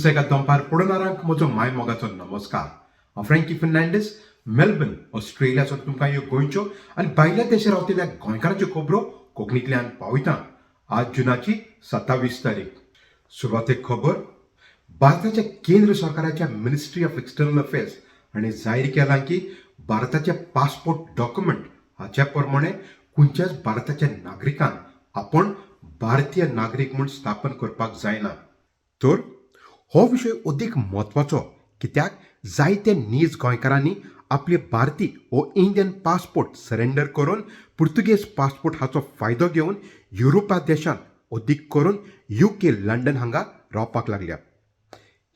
सुसेगाद दंपार पळोवणाऱ्यांक म्हजो माय मोगाचो नमस्कार. हांव फ्रँकी फर्नांडीस, मेलबर्न, ऑस्ट्रेलियासून तुमकां ह्यो गोंयच्यो आनी भायल्या देशांत रावतल्या गोंयकारांच्यो खबरो कोंकणींतल्यान पावयता. आज जुनाची 27 तारीख. सुरवातेक खबर. भारताच्या केंद्र सरकाराच्या मिनिस्ट्री ऑफ एक्सटर्नल अफेअर्स हांणी जाहीर केलां की भारताचे पासपोर्ट डॉक्युमेंट हाच्या प्रमाणे खंयच्याच भारताच्या नागरिकान आपण भारतीय नागरीक म्हूण स्थापन करपाक जायना. तर हो विशय अदीक म्हत्वाचो कित्याक जायते नीज गोंयकारांनी आपले भारतीय वो इंडियन पासपोर्ट सरेंडर करून पुर्तुगेज पासपोर्ट हाचो फायदो घेवन युरोपा देशांत अदीक करून UK लंडन हांगा रावपाक लागल्या.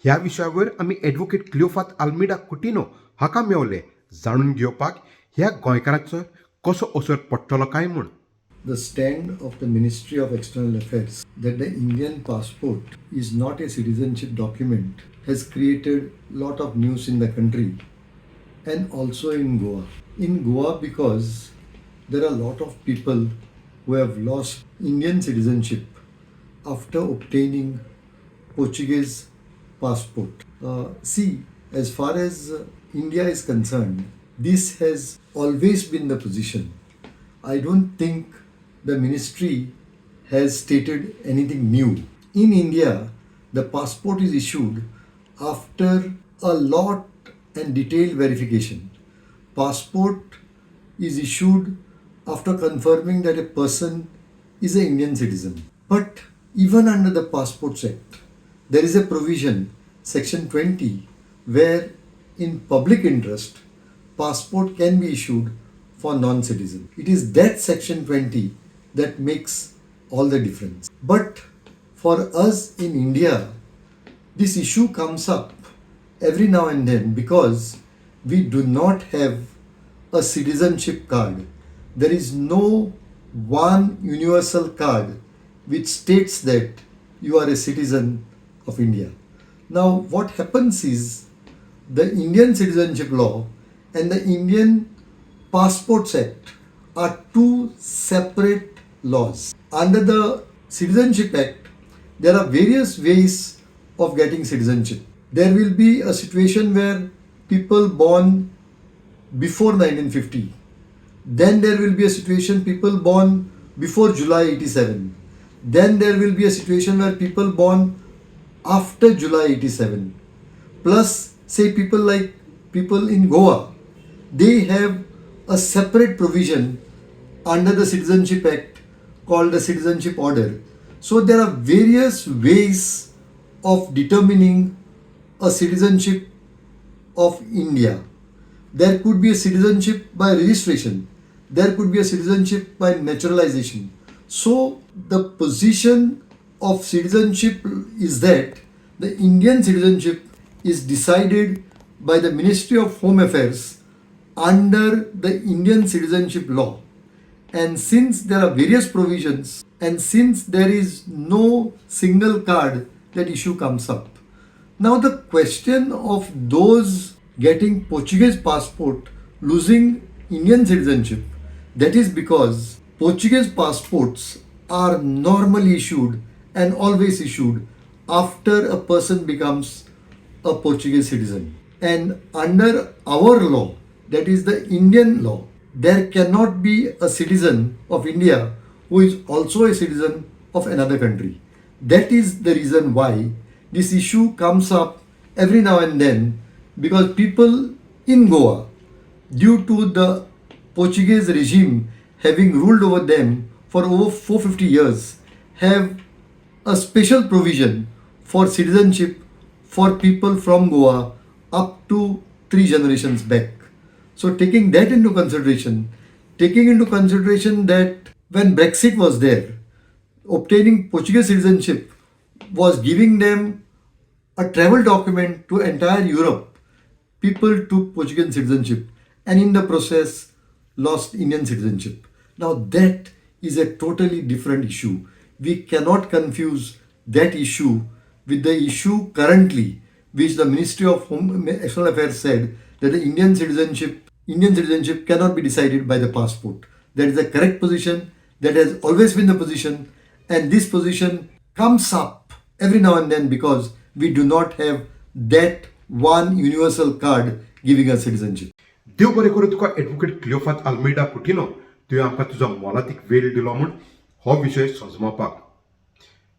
ह्या विशयावर आमी एडवोकेट क्लिओफातो आल्मेडा कुटिनो हाका मेवले जाणून घेवपाक ह्या गोंयकारांचो कसो असर पडटलो काय म्हूण. The stand of the Ministry of External Affairs that the Indian passport is not a citizenship document has created a lot of news in the country and also in Goa. In Goa, because there are a lot of people who have lost Indian citizenship after obtaining Portuguese passport. See, as far as India is concerned, this has always been the position. I don't think the ministry has stated anything new. In India, the passport is issued after a lot and detailed verification. Passport is issued after confirming that a person is an Indian citizen. But even under the Passports Act, there is a provision, Section 20, where in public interest, passport can be issued for non-citizen. It is that Section 20 that makes all the difference. But for us in India, this issue comes up every now and then because we do not have a citizenship card. There is no one universal card which states that you are a citizen of India. Now what happens is the Indian Citizenship Law and the Indian Passports Act are two separate laws. Under the Citizenship Act, there are various ways of getting citizenship. There will be a situation where people born before 1950. Then there will be a situation people born before July 87. Then there will be a situation where people born after July 87. Plus, say people in Goa, they have a separate provision under the Citizenship Act called the Citizenship Order. So there are various ways of determining a citizenship of India. There could be a citizenship by registration. There could be a citizenship by naturalization. So the position of citizenship is that the Indian citizenship is decided by the Ministry of Home Affairs under the Indian Citizenship Law. And since there are various provisions and since there is no single card, that issue comes up. Now the question of those getting Portuguese passport losing Indian citizenship, that is because Portuguese passports are normally issued and always issued after a person becomes a Portuguese citizen. And under our law, that is the Indian law, there cannot be a citizen of India who is also a citizen of another country. That is the reason why this issue comes up every now and then, because people in Goa, due to the Portuguese regime having ruled over them for over 450 years, have a special provision for citizenship for people from Goa up to 3 generations back. So taking that into consideration, taking into consideration that when Brexit was there, obtaining Portuguese citizenship was giving them a travel document to entire Europe, people took Portuguese citizenship and in the process lost Indian citizenship. Now that is a totally different issue. We cannot confuse that issue with the issue currently which the Ministry of Home External Affairs said that the Indian citizenship cannot be decided by the passport. That is the correct position. That has always been the position, and this position comes up every now and then because we do not have that one universal card giving us citizenship. देव बरें करूं तुका advocate Cleofato Almeida Coutinho तुवें आमकां तुजो मोलादीक वेळ दिलो म्हूण हो विशय सजमोवपाक.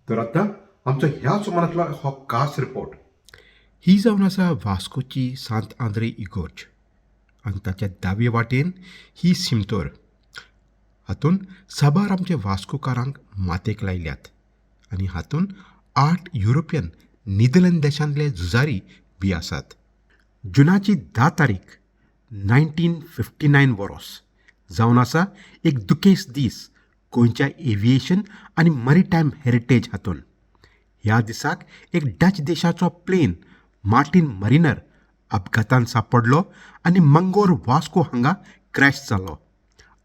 तर आतां आमचो ह्या सुमारांतलो हो खास रिपोर्ट. ही जावन आसा वास्कोची सांत आंद्रे इगोर्ज आनी ताच्या दावे वाटेन ही सिमतोर. हातून साबार आमचे वास्कोकारांक मातेक लायल्यात आनी हातून 8 युरोपियन नेदरलँड देशांतले झुजारी बी आसात. जुनाची 10 तारीख 1959 वर्स जावन आसा एक दुखेस्त दीस गोंयच्या एविएशन आनी मॅरिटायम हेरिटेज हातून. ह्या दिसाक एक डच देशाचो प्लेन मार्टीन मरिनर अपघातान सांपडलो आनी मंगोर वास्को हांगा क्रॅश जालो.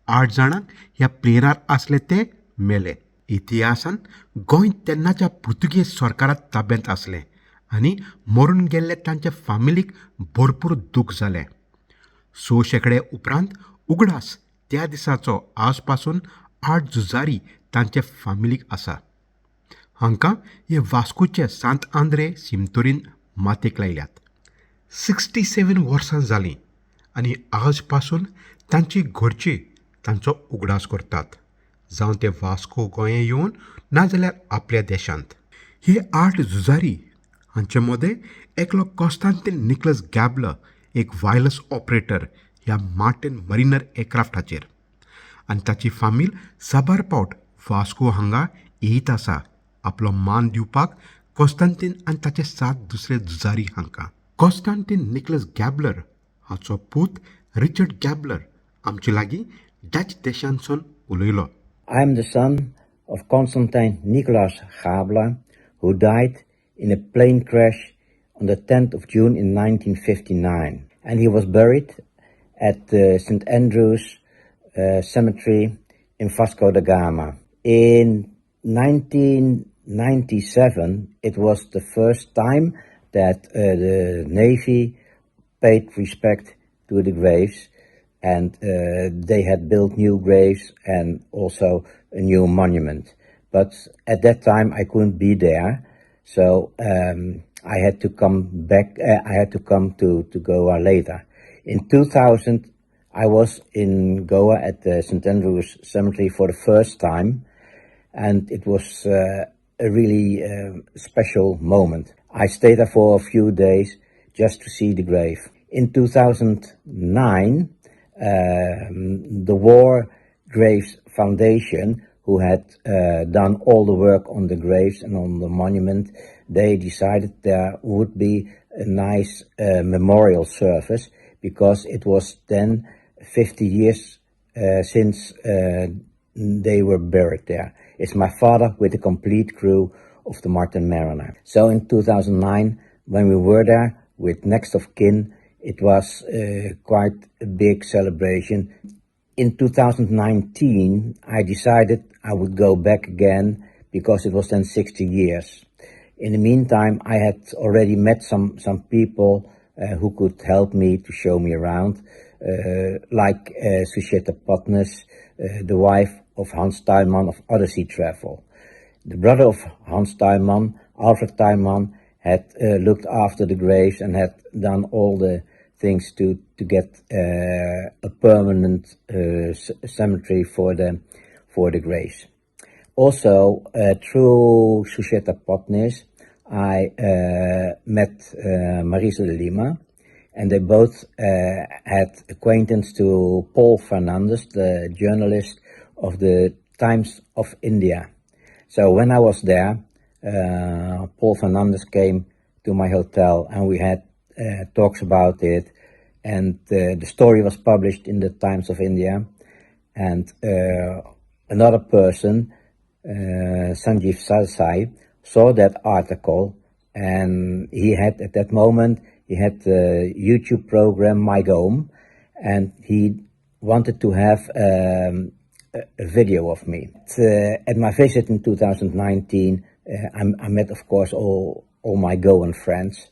8 जाणांक ह्या प्लेनार आसले ते मेले. इतिहासान गोंय तेन्नाच्या पुर्तुगेज सरकारात ताब्यांत आसलें आनी मरून गेल्ले तांचे फामिलीक भरपूर दूख जालें. 100 शेकडे उपरांत उगडास त्या दिसाचो आज पासून 8 झुजारी तांचे फामिलीक आसा. हांकां हे वास्कोचे सांत आंद्रे सिमतोरीन मातेक लायल्यात. 67 वर्सां जालीं आनी आज पासून तांची घरची तांचो उगडास करतात, जावं ते वास्को गोंया येवन नाजाल्यार आपल्या देशांत. हे 8 झुजारी हांचे मदें एकलो कॉन्स्टांतीन निकलस गॅबलर एक वायरलेस ऑपरेटर ह्या मार्टीन मरिनर एअरक्राफ्टाचेर आनी ताची फामील साबार पावट वास्को हांगा येयत आसा आपलो मान दिवपाक कॉन्स्टांतीन आनी ताचे 7 दुसरे झुजारी हांकां. कॉन्स्टांतीन निकलस गॅबलर हाचो पूत रिचर्ड गॅबलर आमचे लागीं डच देशांतसून उलयलो. I am the son of Constantine Nicholas Gabler, who died in a plane crash on the 10th of June in 1959, and he was buried at the St. Andrew's Cemetery in Vasco da Gama. In 1997, it was the first time that the Navy paid respect to the graves, and they had built new graves and also a new monument. But at that time I couldn't be there, so I had to come back. I had to come to Goa later. In 2000, I was in Goa at the St. Andrew's Cemetery for the first time, and it was a really special moment. I stayed there for a few days just to see the grave. In 2009, the War Graves Foundation, who had done all the work on the graves and on the monument, they decided there would be a nice memorial service, because it was then 50 years since they were buried there. It's my father with the complete crew of the Martin Mariner. So in 2009, when we were there with next of kin, it was quite a big celebration. In 2019, I decided I would go back again, because it was then 60 years. In the meantime, I had already met some people who could help me to show me around, like Sucheta Potnes, the wife of Hans Tuinman of Odyssey Travel. The brother of Hans Tuinman, Alfred Tuinman, had looked after the graves and had done all the things to get a permanent cemetery for the graves. Also, through Sucheta Potnes, I met Marisa de Lima, and they both had acquaintance to Paul Fernandes, the journalist of the Times of India. So when I was there, Paul Fernandes came to my hotel, and we had talks about it, and the story was published in the Times of India. And another person, Sanjeev Sarsai, saw that article, and he had, at that moment, he had the YouTube program My Goan, and he wanted to have a video of me. At my visit in 2019, I met, of course, all my Goan friends,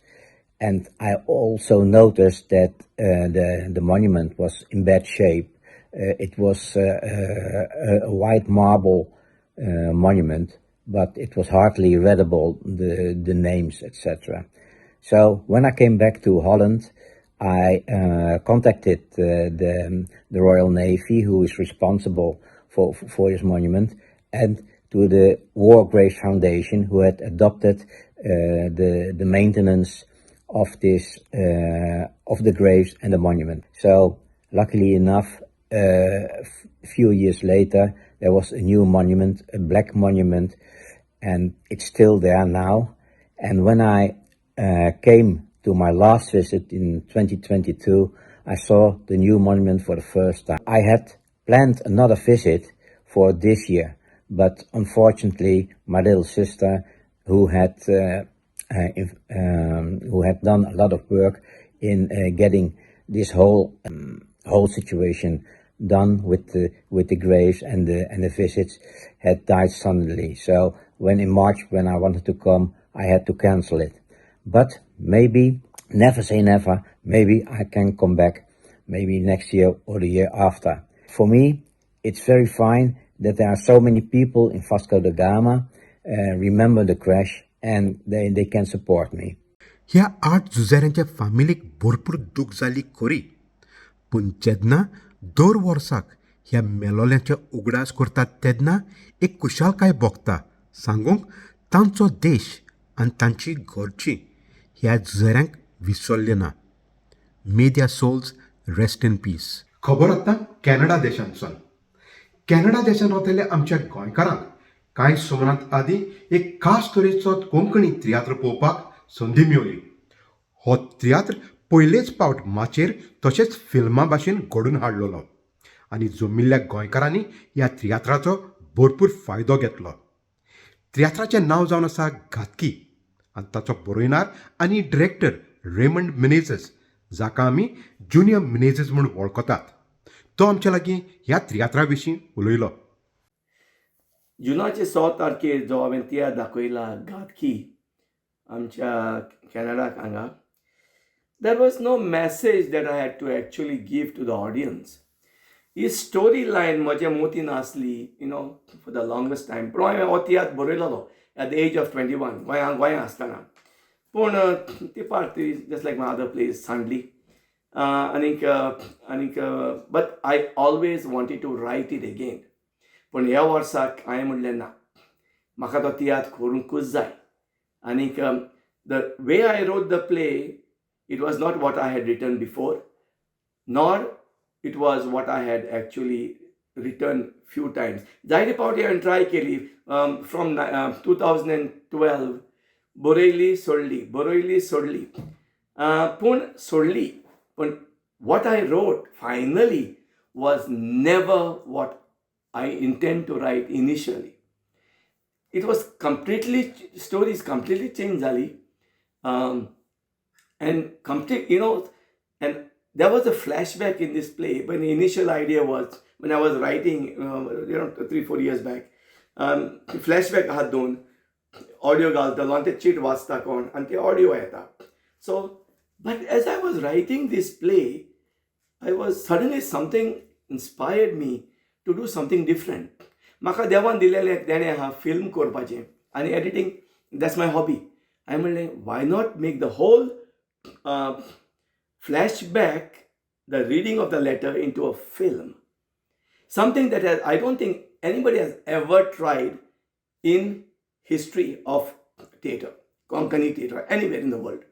and I also noticed that the monument was in bad shape. It was a white marble monument, but it was hardly readable, the names, etc. So when I came back to Holland, I contacted the Royal Navy, who is responsible for this monument, and to the War Graves Foundation, who had adopted the maintenance of this of the graves and the monument. So luckily enough, a few years later, there was a new monument, a black monument, and it's still there now. And when I came to my last visit in 2022, I saw the new monument for the first time. I had planned another visit for this year, but unfortunately, my little sister, who had done a lot of work in getting this whole situation done with the graves and the visits, had died suddenly. So in March, when I wanted to come, I had to cancel it. But maybe, never say never, maybe I can come back, maybe next year or the year after. For me, it's very fine that there are so many people in Vasco da Gama remember the crash, and they can support me. ह्या 8 झुजाऱ्यांच्या फॅमिलीक भरपूर दूख जाली खरी, पूण जेन्ना दर वर्साक ह्या मेलोल्यांचे उगडास करतात तेन्ना एक कुशालकाय भोगता सांगूंक तांचो देश आनी तांची घरची ह्या झुजाऱ्यांक विसरले ना. May their souls rest in peace. खबर आतां कॅनडा देशांतसून. कॅनडा देशांत रावतल्या आमच्या गोंयकारांक कांय सुमरांत आदीं एक खास तरेचो कोंकणी तियात्र पळोवपाक संदी मेळ्ळी. हो तियात्र पयलेच फावट माचयेर तशेंच फिल्मा भाशेन घडोवन हाडलेलो आनी जमिल्ल्या गोंयकारांनी ह्या तियात्राचो भरपूर फायदो घेतलो. तियात्राचें नांव जावन आसा घातकी आनी ताचो बरयणार आनी डिरेक्टर रेमंड मेनेझेस, जाका आमी जुनियर मेनेझेस म्हूण वळखतात. तो आमच्या लागीं ह्या तियात्रा विशीं उलयलो. जुनाचे 6 तारखेर जो हांवें तियात्र दाखयला घातकी आमच्या कॅनडाक हांगा, there was no message that I had to actually give to the audience. ही स्टोरी लायन म्हज्या मोतीन आसली, for the longest time. पूण हांवें हो tiatr बरयलोलो at the age of 21, गोंया आसतना. पूण ती part just like my other plays सांडली. But I always wanted to write it again. पूण ह्या वर्साक हांवें म्हणलें ना, म्हाका तो तियात्र करूंकूच जाय. आनीक the way I wrote the play, it was not what I had written before, nor it was what I had actually written few times. जायते फावटी हांवें ट्राय केली from 2012, बरयली सोडली, पूण सोडली. पूण what I wrote finally was never what I intend to write initially. It was stories completely changed जाली. And there was a flashback in this play. When the initial idea was, when I was writing, 3-4 years back, flashback आहात 2, audio घालतलो आनी ते cheat वाचता कोण आनी ते audio येता. So, but as I was writing this play, suddenly something inspired me to do something different. म्हाका देवान दिलेलें तेणें फिल्म करपाचें आनी editing, that's my hobby. I म्हणलें, why not make the whole flashback, the reading of the letter, into a film? Something that I don't think anybody has ever tried in history of theatre, Konkani theatre, anywhere in the world.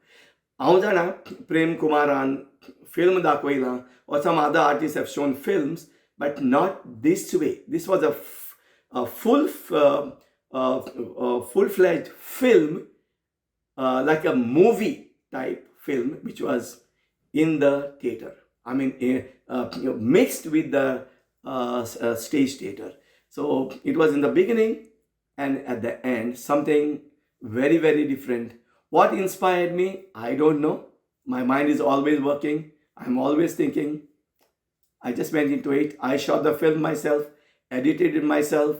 हांव जाणा प्रेम कुमारान film दाखयलां, or some other artists have shown films, but not this way. This was a full-fledged film, like a movie type film, which was in the theatre. I mean, mixed with the stage theatre. So it was in the beginning and at the end, something very, very different. What inspired me, I don't know. My mind is always working. I'm always thinking. I just went into it. I shot the film myself, edited it myself,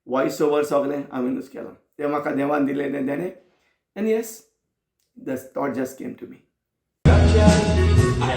voiceover सगळें हांवेनूच केलां. तें म्हाका देवान दिलें तेणें. And yes, the thought just came to me. Ai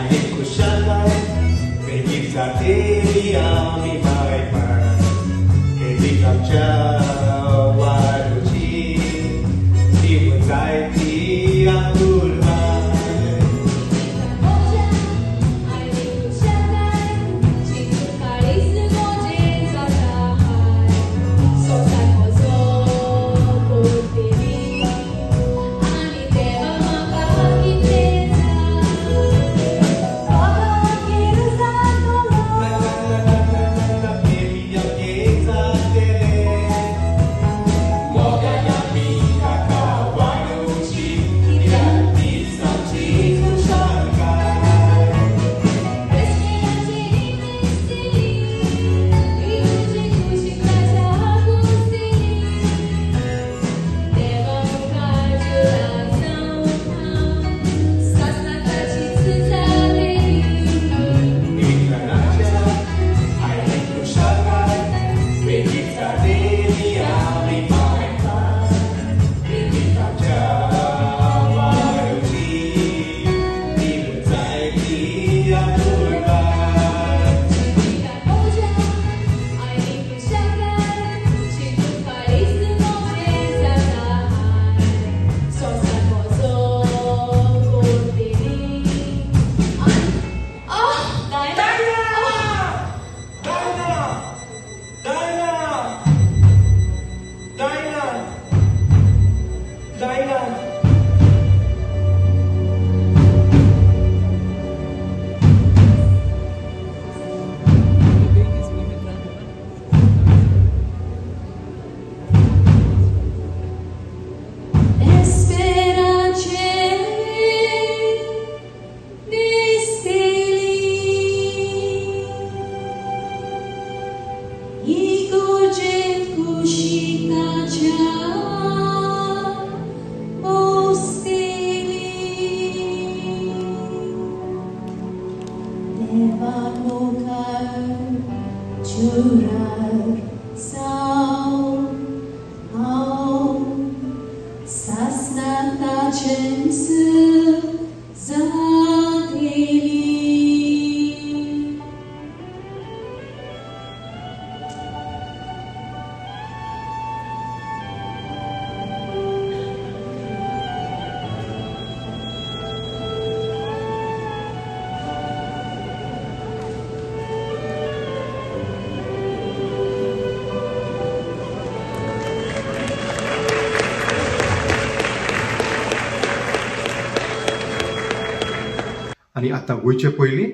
आणि आता वयचे पयलीं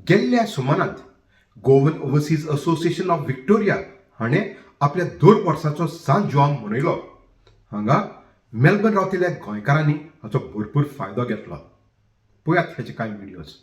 गेल्ल्या सुमारांत Goan overseas association of Victoria हाणें आपल्या 2 वर्सांचो सान जुआन मनयलो. हांगा मेलबर्न रावतल्या गोंयकारांनी हाचो भरपूर फायदो घेतलो. पळयात हेचे कांय व्हिडियोज.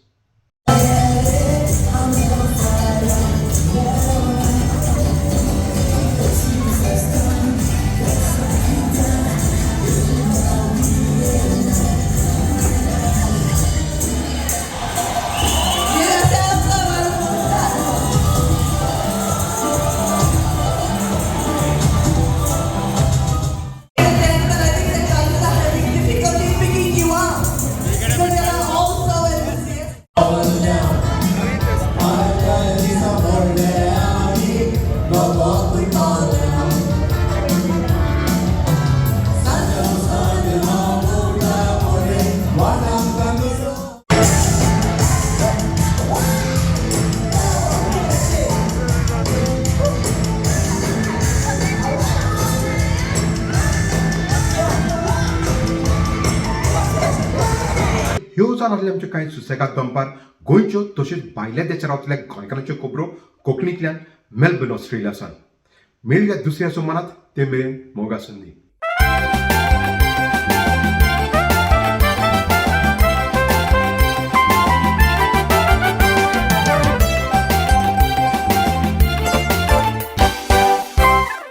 ह्यो जावन आसले आमचे कांय सुसेगाद दनपार गोंयच्यो तशेंच भायल्या देशांत रावतल्या गोंयकारांच्यो खबरो कोंकणींतल्यान मेलबर्न ऑस्ट्रेलियासान. मेळया दुसऱ्या सुमारांत ते मेरेन मोगा संदी.